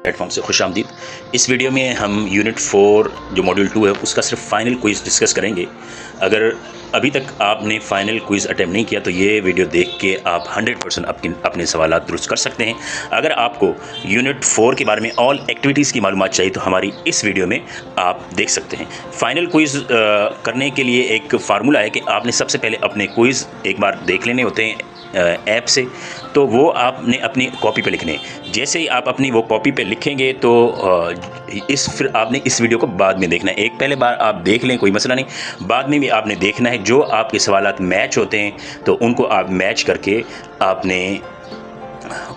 Platform से खुशामदीद। इस video में हम यूनिट 4 जो मॉड्यूल 2 है उसका सिर्फ फ़ाइनल क्विज़ डिस्कस करेंगे। अगर अभी तक आपने फ़ाइनल क्विज़ अटैम्प्ट नहीं किया तो ये वीडियो देख के आप 100% अपने सवाल दुरुस्त कर सकते हैं। अगर आपको यूनिट 4 के बारे में ऑल एक्टिविटीज़ की मालूमात चाहिए तो हमारी इस वीडियो में आप देख सकते हैं। फ़ाइनल क्विज़ करने के लिए एक फार्मूला है कि आपने सबसे पहले अपने क्विज़ एक बार देख लेने होते हैं ऐप से, तो वो आपने अपनी कॉपी पे लिखने। जैसे ही आप अपनी वो कॉपी पे लिखेंगे तो फिर आपने इस वीडियो को बाद में देखना है। एक पहले बार आप देख लें, कोई मसला नहीं, बाद में भी आपने देखना है। जो आपके सवालात मैच होते हैं तो उनको आप मैच करके आपने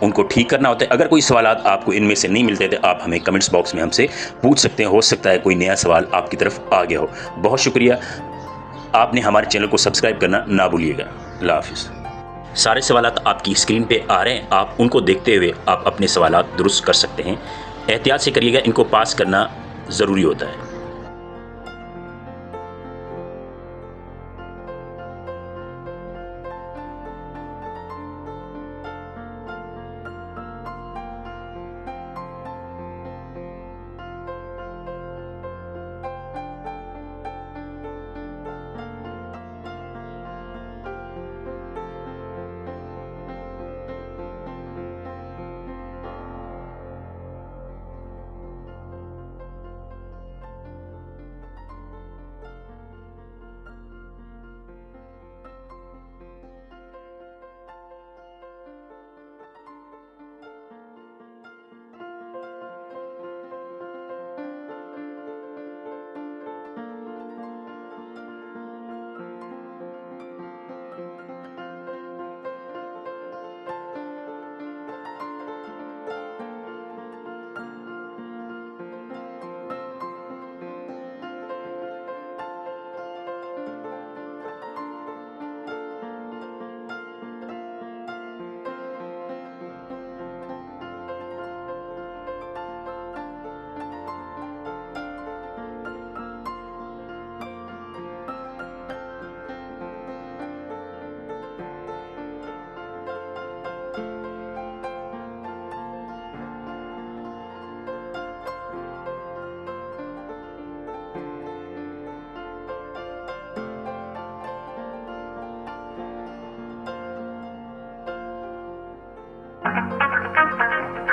उनको ठीक करना होता है। अगर कोई सवालात आपको इनमें से नहीं मिलते तो आप हमें कमेंट्स बॉक्स में हमसे पूछ सकते हैं। हो सकता है कोई नया सवाल आपकी तरफ आ गया हो। बहुत शुक्रिया, आपने हमारे चैनल को सब्सक्राइब करना ना भूलिएगा। अल्लाह हाफ़िज़। सारे सवालात आपकी स्क्रीन पे आ रहे हैं, आप उनको देखते हुए आप अपने सवालात दुरुस्त कर सकते हैं। एहतियात से करिएगा, इनको पास करना ज़रूरी होता है।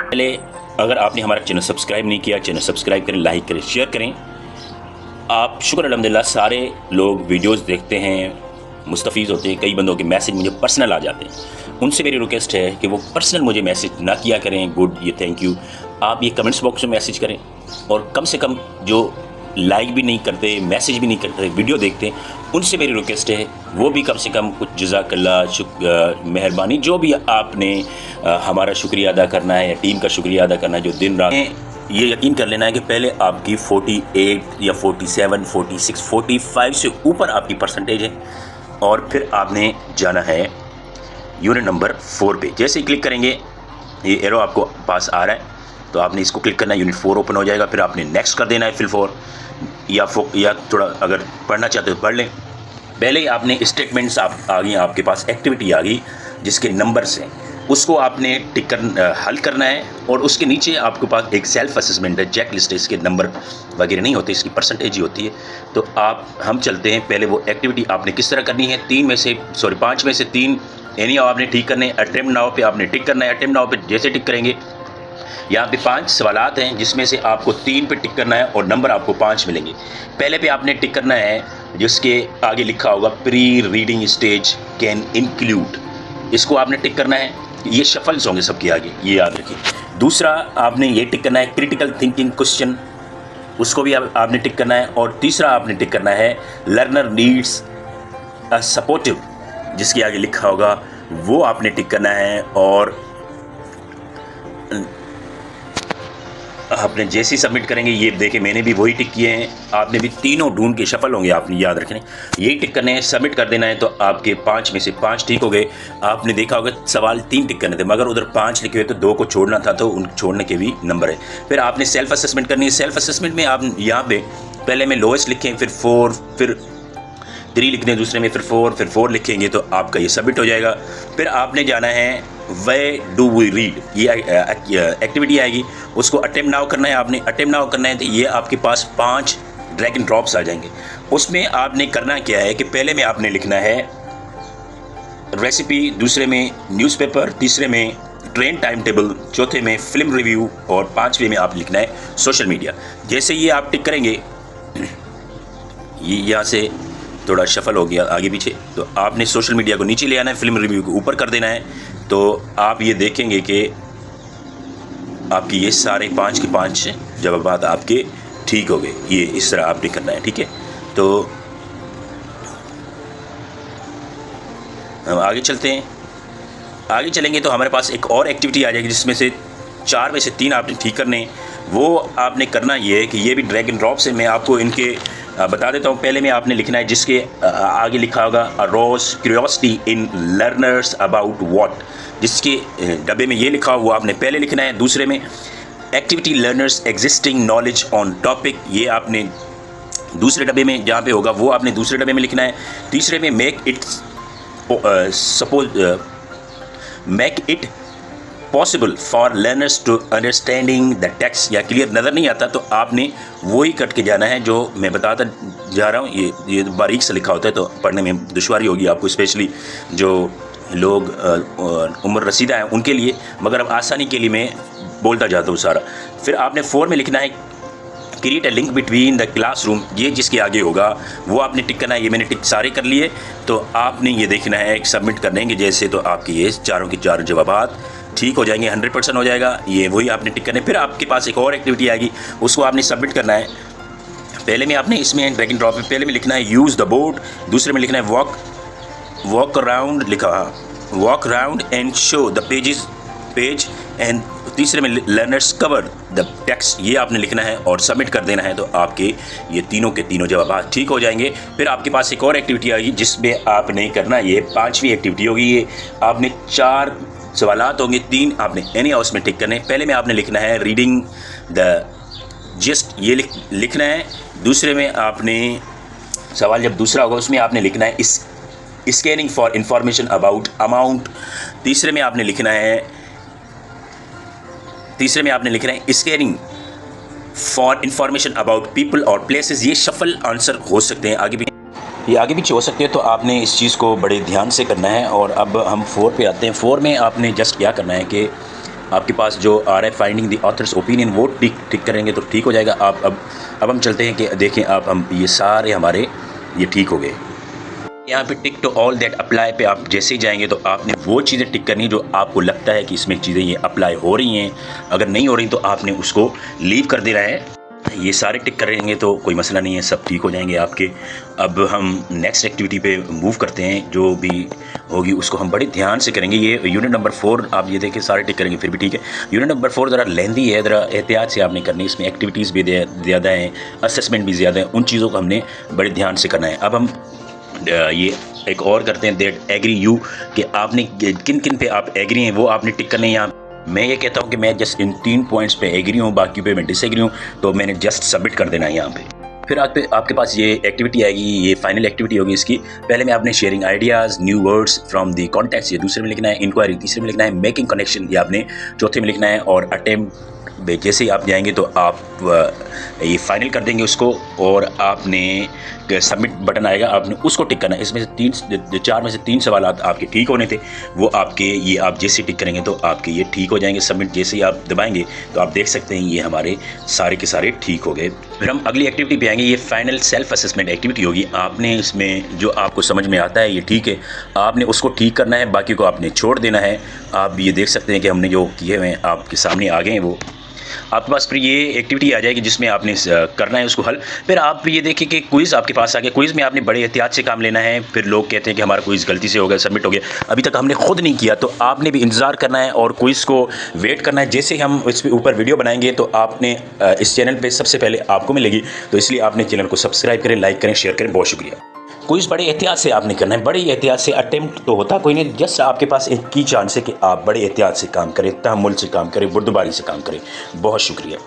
पहले अगर आपने हमारा चैनल सब्सक्राइब नहीं किया, चैनल सब्सक्राइब करें, लाइक करें, शेयर करें। आप शुक्र अल्हम्दुलिल्लाह सारे लोग वीडियोस देखते हैं, मुस्तफ़ीज़ होते हैं। कई बंदों के मैसेज मुझे पर्सनल आ जाते हैं। उनसे मेरी रिक्वेस्ट है कि वो पर्सनल मुझे मैसेज ना किया करें। गुड, ये थैंक यू, आप ये कमेंट्स बॉक्स में मैसेज करें। और कम से कम जो लाइक भी नहीं करते, मैसेज भी नहीं करते, वीडियो देखते हैं, उनसे मेरी रिक्वेस्ट है वो भी कम से कम कुछ जज़ाकल्लाह, मेहरबानी, जो भी आपने हमारा शुक्रिया अदा करना है या टीम का शुक्रिया अदा करना है जो दिन रात ये यकीन कर लेना है कि पहले आपकी 48 या 47, 46, 45 से ऊपर आपकी परसेंटेज है। और फिर आपने जाना है यूनिट नंबर 4 पे। जैसे ही क्लिक करेंगे, ये एरो आपको पास आ रहा है तो आपने इसको क्लिक करना है, यूनिट 4 ओपन हो जाएगा। फिर आपने नेक्स्ट कर देना है फिल 4, या थोड़ा अगर पढ़ना चाहते हो पढ़ लें। पहले ही आपने स्टेटमेंट्स आ गई, आपके पास एक्टिविटी आ गई जिसके नंबर्स हैं, उसको आपने टिक कर हल करना है। और उसके नीचे आपके पास एक सेल्फ असेसमेंट है, चेक लिस्ट है, इसके नंबर वगैरह नहीं होते, इसकी परसेंटेज ही होती है। तो हम चलते हैं, पहले वो एक्टिविटी आपने किस तरह करनी है। 5 में से 3 यानी आपने ठीक करने। अटेम्प्ट नाउ पे आपने टिक करना है। अटेम्प्ट नाउ पे जैसे टिक करेंगे, यहाँ पे 5 सवालात हैं जिसमें से आपको 3 पे टिक करना है और नंबर आपको 5 मिलेंगे। पहले पे आपने टिक करना है जिसके आगे लिखा होगा pre reading stage can include, इसको आपने टिक करना है। ये शफल्स होंगे सबके आगे, ये याद रखिए। दूसरा आपने ये टिक करना है क्रिटिकल थिंकिंग क्वेश्चन, उसको भी आपने टिक करना है। और तीसरा आपने टिक करना है लर्नर नीड्स अ सपोर्टिव, जिसके आगे लिखा होगा वो आपने टिक करना है। और आपने जैसे ही सबमिट करेंगे, ये देखें मैंने भी वही टिक किए हैं, आपने भी तीनों ढूंढ के शफल होंगे, आपने याद रखने यही टिक करने हैं, सबमिट कर देना है। तो आपके 5 में से 5 ठीक हो गए। आपने देखा होगा सवाल 3 टिक करने थे मगर उधर 5 लिखे हुए तो 2 को छोड़ना था, तो उन छोड़ने के भी नंबर है। फिर आपने सेल्फ असेसमेंट करनी है। सेल्फ असेसमेंट में आप यहाँ पे पहले में लोएस्ट लिखें, फिर 4, फिर 3 लिख दें दूसरे में, फिर 4 लिखेंगे तो आपका ये सबमिट हो जाएगा। फिर आपने जाना है वे डू वी रीड, ये एक्टिविटी आएगी। उसको अटेम्प्ट नाउ करना है आपने। अटेम्प्ट नाउ करना है तो ये आपके पास 5 ड्रैग एंड ड्रॉप्स आ जाएंगे। उसमें आपने करना क्या है कि पहले में आपने लिखना है रेसिपी, दूसरे में न्यूज़पेपर, तीसरे में ट्रेन टाइम टेबल, चौथे में फिल्म रिव्यू और 5वें में आप लिखना है सोशल मीडिया। जैसे ये आप टिक करेंगे, ये यहाँ से थोड़ा शफल हो गया आगे पीछे, तो आपने सोशल मीडिया को नीचे ले आना है, फिल्म रिव्यू को ऊपर कर देना है। तो आप ये देखेंगे कि आपकी ये सारे 5 के 5 जवाब आपके ठीक हो गए। ये इस तरह आपने करना है, ठीक है। तो हम आगे चलते हैं। आगे चलेंगे तो हमारे पास एक और एक्टिविटी आ जाएगी जिसमें से 4 में से 3 आपने ठीक करने हैं। वो आपने करना ये है कि ये भी ड्रैग एंड ड्रॉप से मैं आपको इनके बता देता हूँ। पहले में आपने लिखना है जिसके आगे लिखा होगा arouse curiosity in learners about what, जिसके डब्बे में ये लिखा हो वो आपने पहले लिखना है। दूसरे में activity learners existing knowledge on topic, ये आपने दूसरे डब्बे में जहाँ पे होगा वो आपने दूसरे डब्बे में लिखना है। तीसरे में make it possible for learners to understanding the text, या क्लियर नज़र नहीं आता तो आपने वही कट के जाना है जो मैं बताता जा रहा हूँ। ये बारीक से लिखा होता है तो पढ़ने में दुश्वारी होगी आपको, स्पेशली जो लोग उम्र रसीदा हैं उनके लिए, मगर अब आसानी के लिए मैं बोलता जाता हूँ सारा। फिर आपने 4 में लिखना है create a link between the classroom, ये जिसके आगे होगा वो आपने टिक करना है। ये मैंने टिक सारे कर लिए, तो आपने ये देखना है सबमिट कर देंगे जैसे, तो आपके ये चारों के 4 जवाबात ठीक हो जाएंगे, 100% हो जाएगा। ये वही आपने टिक करना है। फिर आपके पास एक और एक्टिविटी आएगी, उसको आपने सबमिट करना है। पहले में आपने इसमें ड्रैग एंड ड्रॉप में पहले में लिखना है यूज़ द बोर्ड, दूसरे में लिखना है वॉक अराउंड, लिखा walk around and show the page, and तीसरे में लर्नर्स कवर द टेक्स्ट, ये आपने लिखना है और सबमिट कर देना है। तो आपके ये तीनों के तीनों जवाब ठीक हो जाएंगे। फिर आपके पास एक और एक्टिविटी आएगी जिसमें आपने करना, ये 5वीं एक्टिविटी होगी। ये आपने 4 सवालात होंगे, 3 आपने एनी हाउस में टिक करने। पहले में आपने लिखना है रीडिंग द जिस्ट, ये लिखना है। दूसरे में आपने सवाल जब दूसरा होगा उसमें आपने लिखना है scanning for information about amount. तीसरे में आपने लिखना है scanning for information about people और प्लेसेस। ये शफल आंसर हो सकते हैं, आगे पीछे हो सकते हैं, तो आपने इस चीज़ को बड़े ध्यान से करना है। और अब हम 4 पे आते हैं। 4 में आपने जस्ट क्या करना है कि आपके पास जो आ रहा है फाइंडिंग द ऑथर्स ओपिनियन, वो टिक करेंगे तो ठीक हो जाएगा। आप अब हम चलते हैं कि देखें आप हम ये सारे हमारे ये ठीक हो गए। यहाँ पे tick two all that apply पे आप जैसे ही जाएंगे तो आपने वो चीज़ें टिक करनी जो आपको लगता है कि इसमें चीज़ें ये अप्लाई हो रही हैं। अगर नहीं हो रही तो आपने उसको लीव कर देना है। ये सारे टिक करेंगे तो कोई मसला नहीं है, सब ठीक हो जाएंगे आपके। अब हम नेक्स्ट एक्टिविटी पे मूव करते हैं, जो भी होगी उसको हम बड़े ध्यान से करेंगे। ये यूनिट नंबर 4 आप ये देखें सारे टिक करेंगे फिर भी ठीक है। यूनिट नंबर 4 ज़रा लेंदी है, ज़रा एहतियात से आपने करनी है। इसमें एक्टिविटीज़ भी ज़्यादा हैं, असेसमेंट भी ज़्यादा है, उन चीज़ों को हमने बड़े ध्यान से करना है। अब हम ये एक और करते हैं दैट एग्री यू, कि आपने किन किन पे आप एग्री हैं वो आपने टिक करने हैं। यहाँ मैं ये कहता हूँ कि मैं जस्ट इन 3 पॉइंट्स पे एग्री हूँ, बाकी पे मैं डिसएग्री हूँ, तो मैंने जस्ट सबमिट कर देना है यहाँ पे। फिर आपके पास ये एक्टिविटी आएगी, ये फाइनल एक्टिविटी होगी इसकी। पहले में आपने sharing ideas new words from the context, ये दूसरे में लिखना है। इंक्वायरी तीसरे में लिखना है। मेकिंग कनेक्शन ये आपने चौथे में लिखना है। और अटेम्प्ट जैसे ही आप जाएंगे तो आप ये फाइनल कर देंगे उसको, और आपने सबमिट बटन आएगा, आपने उसको टिक करना है। इसमें से 4 में से 3 सवाल आपके ठीक होने थे, वो आपके ये आप जैसे टिक करेंगे तो आपके ये ठीक हो जाएंगे। सबमिट जैसे ही आप दबाएंगे तो आप देख सकते हैं ये हमारे सारे के सारे ठीक हो गए। फिर हम अगली एक्टिविटी पे आएंगे। ये फाइनल सेल्फ असेसमेंट एक्टिविटी होगी। आपने इसमें जो आपको समझ में आता है ये ठीक है, आपने उसको ठीक करना है, बाकी को आपने छोड़ देना है। आप ये देख सकते हैं कि हमने जो किए हुए हैं आपके सामने आ गए हैं। वो आपके पास फिर ये एक्टिविटी आ जाएगी जिसमें आपने करना है उसको हल। फिर आप ये देखिए कि क्विज़ आपके पास आ गया। क्विज़ में आपने बड़े एहतियात से काम लेना है। फिर लोग कहते हैं कि हमारा क्विज़ गलती से हो गया, सबमिट हो गया, अभी तक हमने खुद नहीं किया, तो आपने भी इंतज़ार करना है और क्विज़ को वेट करना है। जैसे हम इस ऊपर वीडियो बनाएंगे तो आपने इस चैनल पर सबसे पहले आपको मिलेगी, तो इसलिए आपने चैनल को सब्सक्राइब करें, लाइक करें, शेयर करें। बहुत शुक्रिया। क्विज़ बड़े एहतियात से आपने करना है, बड़े एहतियात से। अटेम्प्ट तो होता कोई नहीं, जस्ट आपके पास एक की चांस है कि आप बड़े एहतियात से काम करें, तहम्मुल से काम करें, बुर्दबारी से काम करें। बहुत शुक्रिया।